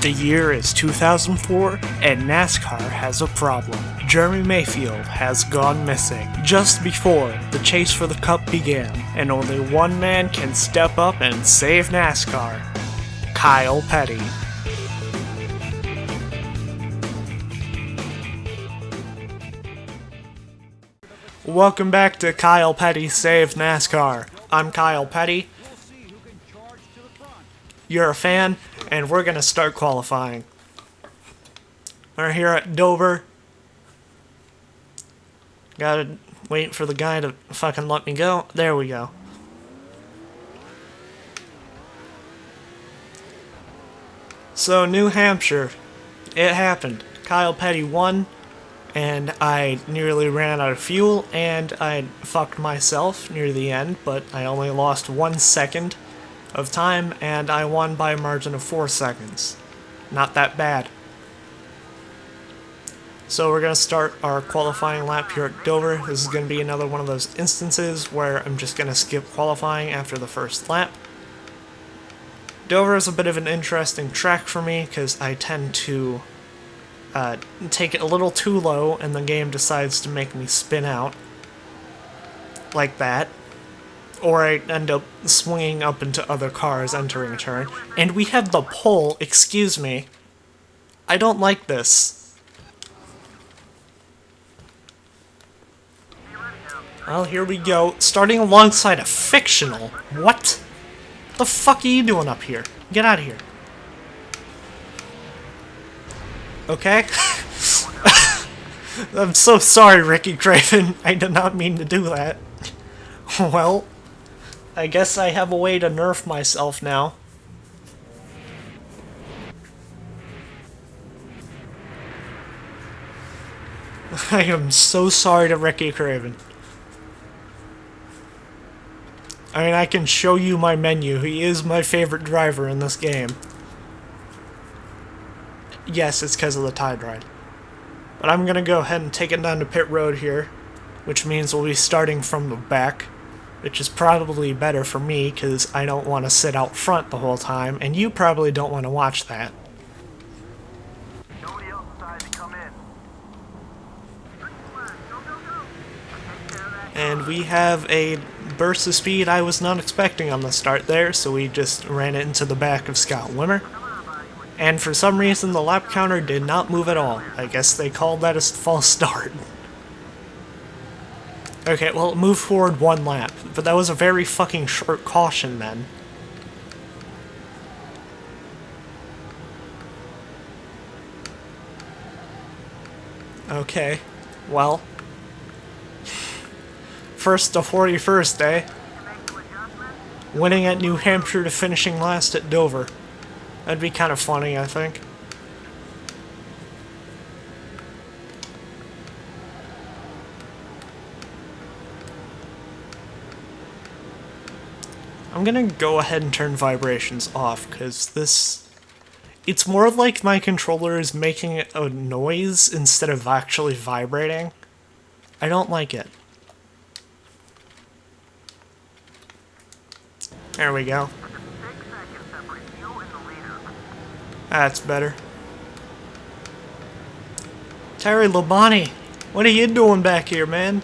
The year is 2004, and NASCAR has a problem. Jeremy Mayfield has gone missing just before the chase for the Cup began, and only one man can step up and save NASCAR: Kyle Petty. Welcome back to Kyle Petty Saves NASCAR. I'm Kyle Petty. You're a fan, and we're gonna start qualifying. We're here at Dover. Gotta wait for the guy to fucking let me go. There we go. So, New Hampshire. It happened. Kyle Petty won, and I nearly ran out of fuel, and I fucked myself near the end, but I only lost 1 second of time, and I won by a margin of 4 seconds. Not that bad. So we're going to start our qualifying lap here at Dover. This is going to be another one of those instances where I'm just going to skip qualifying after the first lap. Dover is a bit of an interesting track for me because I tend to take it a little too low and the game decides to make me spin out. Like that. Or I end up swinging up into other cars entering a turn. And we have the pole, excuse me. I don't like this. Well, here we go. Starting alongside a fictional. What? The fuck are you doing up here? Get out of here. Okay? I'm so sorry, Ricky Craven. I did not mean to do that. Well, I guess I have a way to nerf myself now. I am so sorry to Ricky Craven. I mean, I can show you my menu. He is my favorite driver in this game. Yes, it's because of the Tide Ride. But I'm gonna go ahead and take it down to pit road here, which means we'll be starting from the back. Which is probably better for me, because I don't want to sit out front the whole time, and you probably don't want to watch that. Nobody else decided to come in. And we have a burst of speed I was not expecting on the start there, so we just ran it into the back of Scott Wimmer. And for some reason the lap counter did not move at all. I guess they called that a false start. Okay, well, it moved forward 1 lap, but that was a very fucking short caution then. Okay, well. First to 41st, eh? Winning at New Hampshire to finishing last at Dover. That'd be kind of funny, I think. I'm gonna go ahead and turn vibrations off, because this... It's more like my controller is making a noise instead of actually vibrating. I don't like it. There we go. That's better. Terry Labonte, what are you doing back here, man?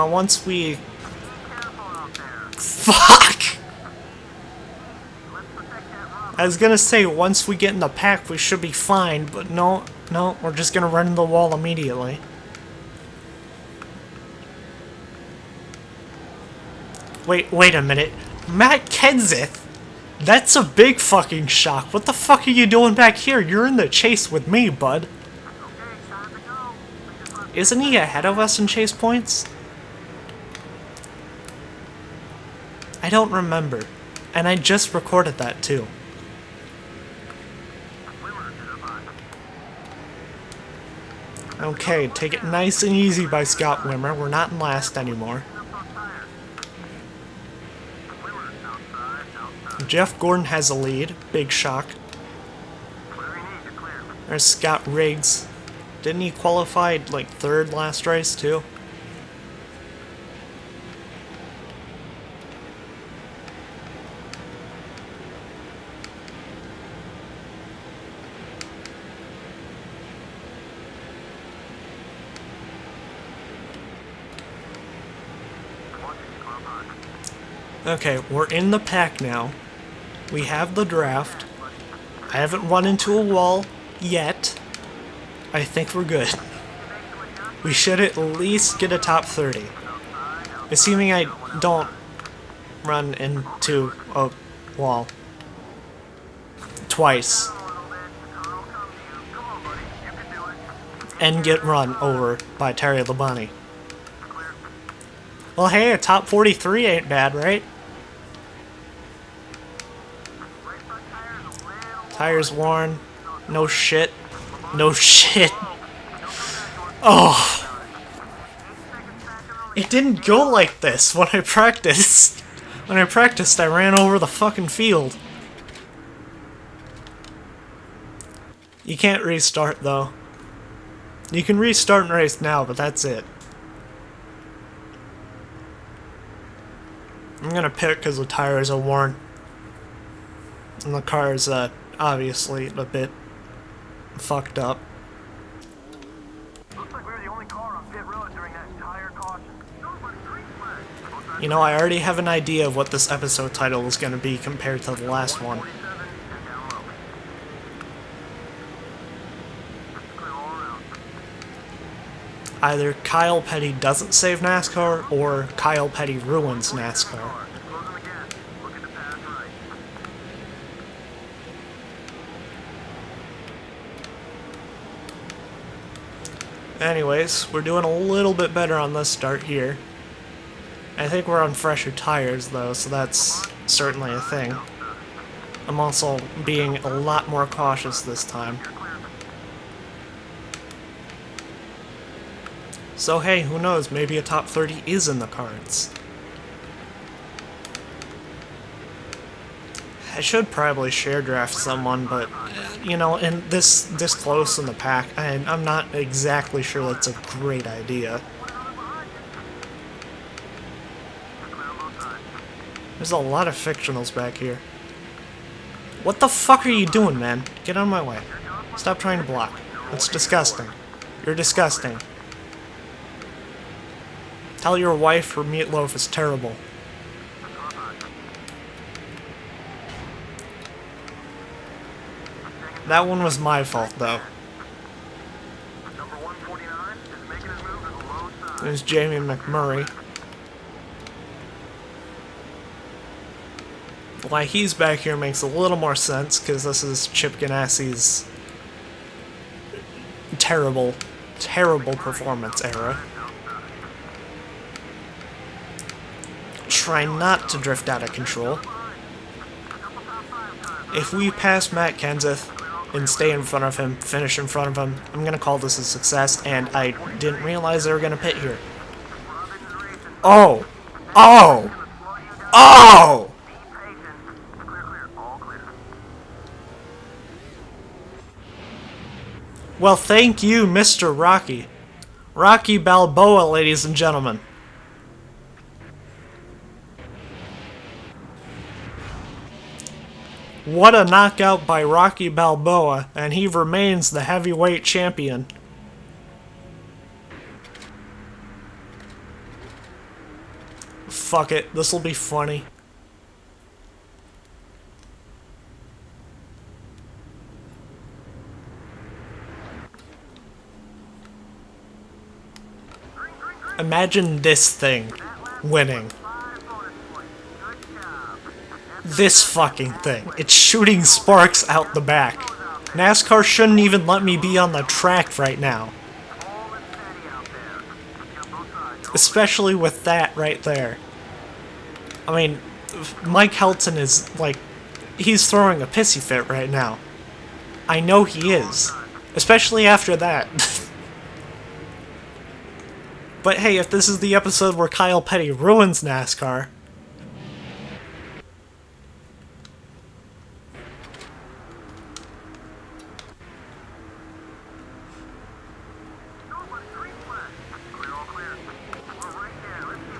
Once we... Fuck! I was gonna say, once we get in the pack, we should be fine, but no, we're just gonna run into the wall immediately. Wait a minute. Matt Kenseth? That's a big fucking shock. What the fuck are you doing back here? You're in the chase with me, bud. Isn't he ahead of us in chase points? I don't remember. And I just recorded that too. Okay, take it nice and easy by Scott Wimmer. We're not in last anymore. Jeff Gordon has a lead. Big shock. There's Scott Riggs. Didn't he qualify like 3rd last race too? Okay, we're in the pack now. We have the draft. I haven't run into a wall yet. I think we're good. We should at least get a top 30. Assuming I don't run into a wall. Twice. And get run over by Terry Labonte. Well, hey, a top 43 ain't bad, right? Tires worn. No shit. No shit. Oh. It didn't go like this when I practiced. When I practiced, I ran over the fucking field. You can't restart, though. You can restart and race now, but that's it. I'm gonna pit because the tires are worn. And the car is, obviously a bit fucked up. Looks like we're the only car on pit road during that entire caution. You know, I already have an idea of what this episode title is gonna be compared to the last one. Either Kyle Petty doesn't save NASCAR, or Kyle Petty ruins NASCAR. Anyways, we're doing a little bit better on this start here. I think we're on fresher tires though, so that's certainly a thing. I'm also being a lot more cautious this time. So hey, who knows, maybe a top 30 is in the cards. I should probably share draft someone, but, you know, in this close in the pack, I'm not exactly sure that's a great idea. There's a lot of fictionals back here. What the fuck are you doing, man? Get out of my way. Stop trying to block. That's disgusting. You're disgusting. Tell your wife her meatloaf is terrible. That one was my fault, though. There's Jamie McMurray. Why he's back here makes a little more sense, because this is Chip Ganassi's terrible, terrible performance era. Try not to drift out of control. If we pass Matt Kenseth and stay in front of him, finish in front of him, I'm going to call this a success, and I didn't realize they were going to pit here. Oh! Oh! Oh! Well, thank you, Mr. Rocky. Rocky Balboa, ladies and gentlemen. What a knockout by Rocky Balboa, and he remains the heavyweight champion. Fuck it, this'll be funny. Imagine this thing winning. This fucking thing. It's shooting sparks out the back. NASCAR shouldn't even let me be on the track right now. Especially with that right there. I mean, Mike Helton is, like, he's throwing a pissy fit right now. I know he is. Especially after that. But hey, if this is the episode where Kyle Petty ruins NASCAR...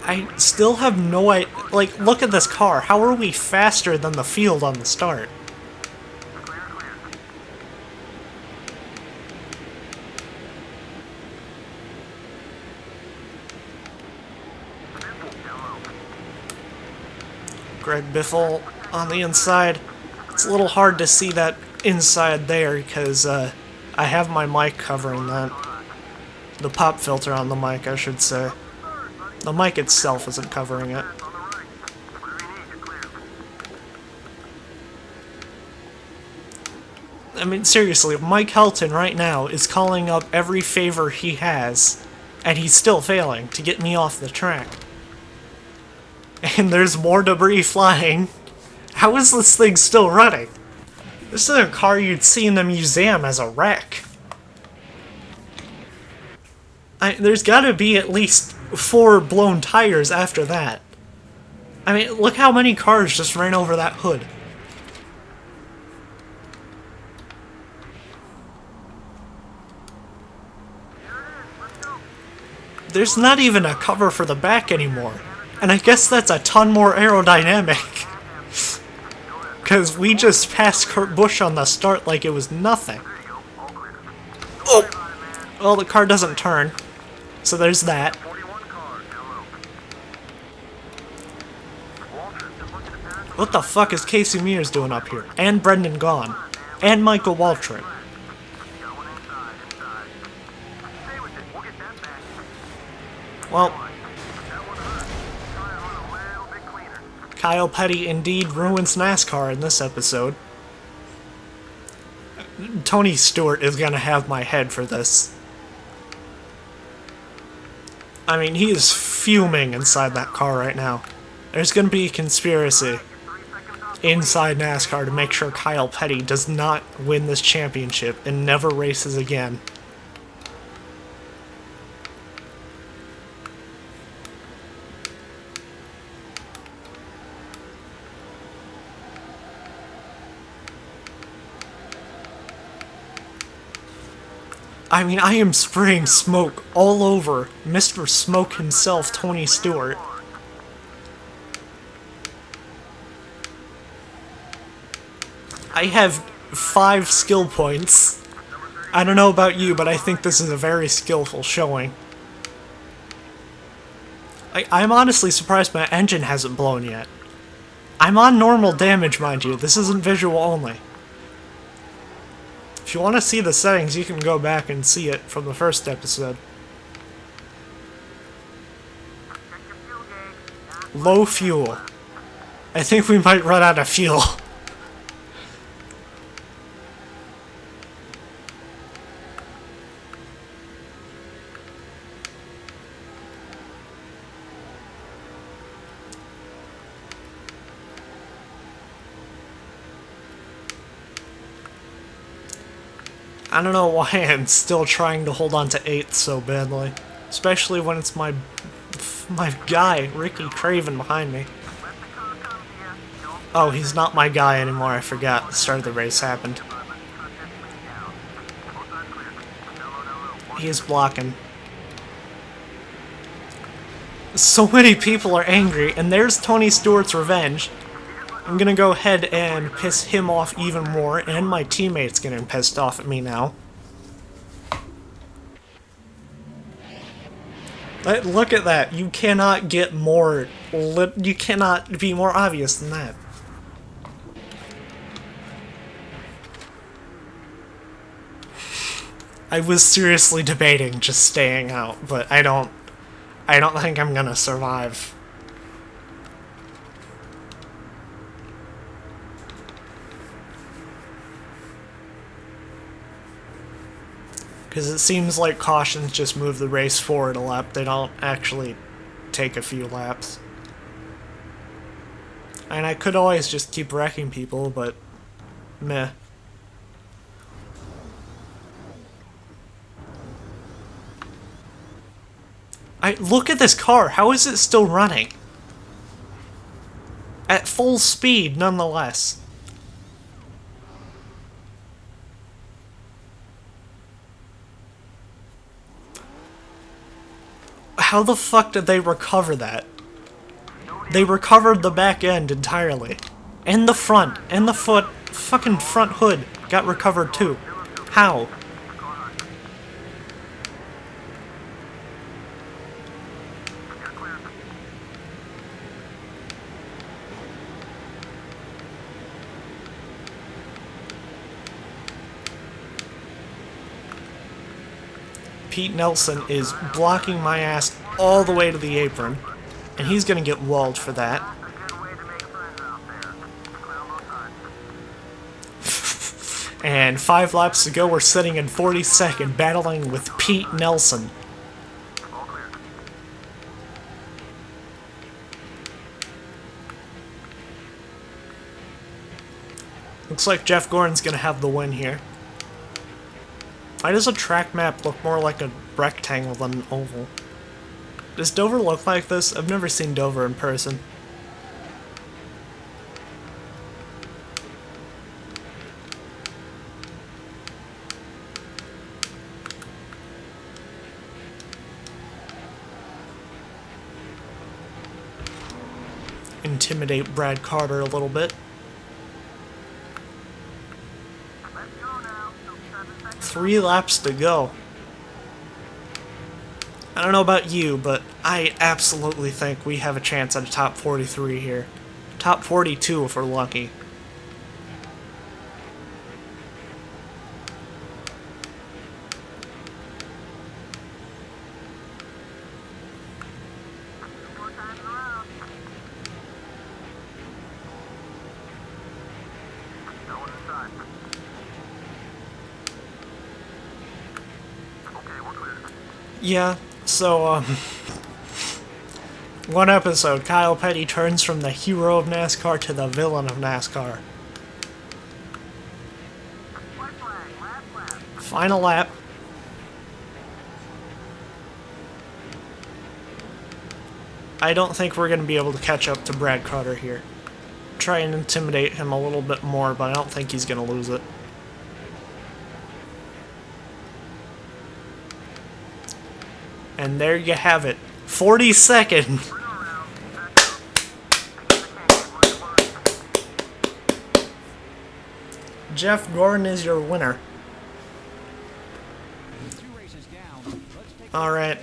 I still have no idea. Like, look at this car. How are we faster than the field on the start? Greg Biffle on the inside. It's a little hard to see that inside there because I have my mic covering that. The pop filter on the mic, I should say. The mic itself isn't covering it. I mean, seriously, Mike Helton right now is calling up every favor he has, and he's still failing to get me off the track. And there's more debris flying. How is this thing still running? This is a car you'd see in the museum as a wreck. There's gotta be at least 4 blown tires after that. I mean, look how many cars just ran over that hood. There's not even a cover for the back anymore. And I guess that's a ton more aerodynamic. Because we just passed Kurt Busch on the start like it was nothing. Oh! Well, the car doesn't turn. So there's that. What the fuck is Casey Mears doing up here? And Brendan Gaughan. And Michael Waltrip. Well, Kyle Petty indeed ruins NASCAR in this episode. Tony Stewart is gonna have my head for this. I mean, he is fuming inside that car right now. There's gonna be a conspiracy inside NASCAR to make sure Kyle Petty does not win this championship and never races again. I mean, I am spraying smoke all over Mr. Smoke himself, Tony Stewart. I have 5 skill points. I don't know about you, but I think this is a very skillful showing. I'm honestly surprised my engine hasn't blown yet. I'm on normal damage, mind you. This isn't visual only. If you want to see the settings, you can go back and see it from the first episode. Low fuel. I think we might run out of fuel. I don't know why I'm still trying to hold on to 8th so badly. Especially when it's my guy, Ricky Craven, behind me. Oh, he's not my guy anymore, I forgot. The start of the race happened. He is blocking. So many people are angry, and there's Tony Stewart's revenge. I'm gonna go ahead and piss him off even more, and my teammate's getting pissed off at me now. Look at that. You cannot get more... You cannot be more obvious than that. I was seriously debating just staying out, but I don't think I'm gonna survive. Because it seems like cautions just move the race forward a lap. They don't actually take a few laps. And I could always just keep wrecking people, but meh. Look at this car. How is it still running? At full speed, nonetheless. How the fuck did they recover that? They recovered the back end entirely. And the front. And the fucking front hood got recovered too. How? Pete Nelson is blocking my ass all the way to the apron, and he's gonna get walled for that. A good way to make friends out there. Clear on both sides. And 5 laps to go, we're sitting in 42nd, battling with Pete Nelson. All clear. Looks like Jeff Gordon's gonna have the win here. Why does a track map look more like a rectangle than an oval? Does Dover look like this? I've never seen Dover in person. Intimidate Brad Carter a little bit. Let's go now. 7 seconds. 3 laps to go. I don't know about you, but I absolutely think we have a chance at a top 43 here. Top 42 if we're lucky. More times around. No one inside. Okay, we're clear. Yeah, so, one episode, Kyle Petty turns from the hero of NASCAR to the villain of NASCAR. White flag, last lap. Final lap. I don't think we're going to be able to catch up to Brad Carter here. Try and intimidate him a little bit more, but I don't think he's going to lose it. And there you have it. 42nd. Real round. Back up. Take the cane. Jeff Gordon is your winner. Alright.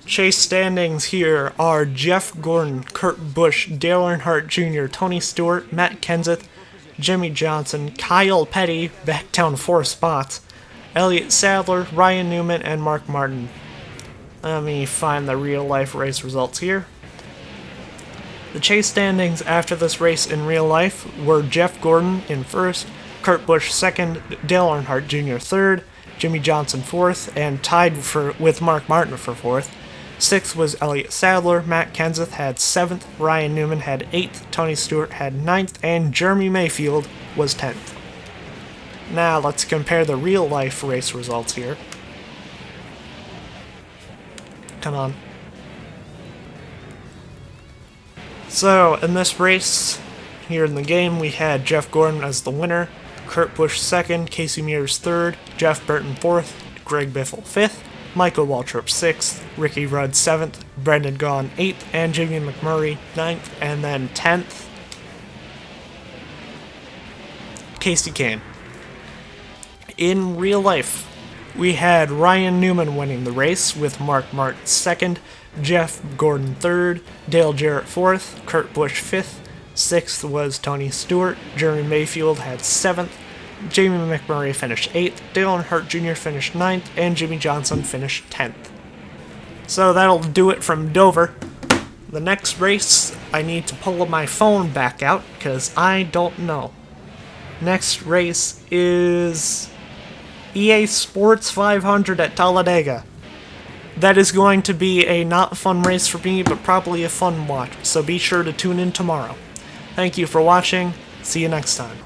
Chase standings here are Jeff Gordon, Kurt Busch, Dale Earnhardt Jr., Tony Stewart, Matt Kenseth, Jimmy Johnson, Kyle Petty, back down 4 spots, Elliott Sadler, Ryan Newman, and Mark Martin. Let me find the real-life race results here. The chase standings after this race in real life were Jeff Gordon in first, Kurt Busch second, Dale Earnhardt Jr. third, Jimmy Johnson fourth, and tied with Mark Martin for fourth. Sixth was Elliott Sadler, Matt Kenseth had 7th, Ryan Newman had 8th, Tony Stewart had 9th, and Jeremy Mayfield was 10th. Now let's compare the real-life race results here. Come on. So, in this race, here in the game, we had Jeff Gordon as the winner, Kurt Busch second, Casey Mears third, Jeff Burton fourth, Greg Biffle fifth, Michael Waltrip sixth, Ricky Rudd seventh, Brendan Gaughan eighth, and Jimmy McMurray ninth, and then 10th, Casey Kane. In real life, we had Ryan Newman winning the race with Mark Martin second, Jeff Gordon third, Dale Jarrett fourth, Kurt Busch fifth, sixth was Tony Stewart, Jeremy Mayfield had 7th, Jamie McMurray finished 8th, Dale Earnhardt Jr. finished 9th, and Jimmy Johnson finished 10th. So that'll do it from Dover. The next race, I need to pull my phone back out, because I don't know. Next race is EA Sports 500 at Talladega. That is going to be a not fun race for me, but probably a fun watch, so be sure to tune in tomorrow. Thank you for watching. See you next time.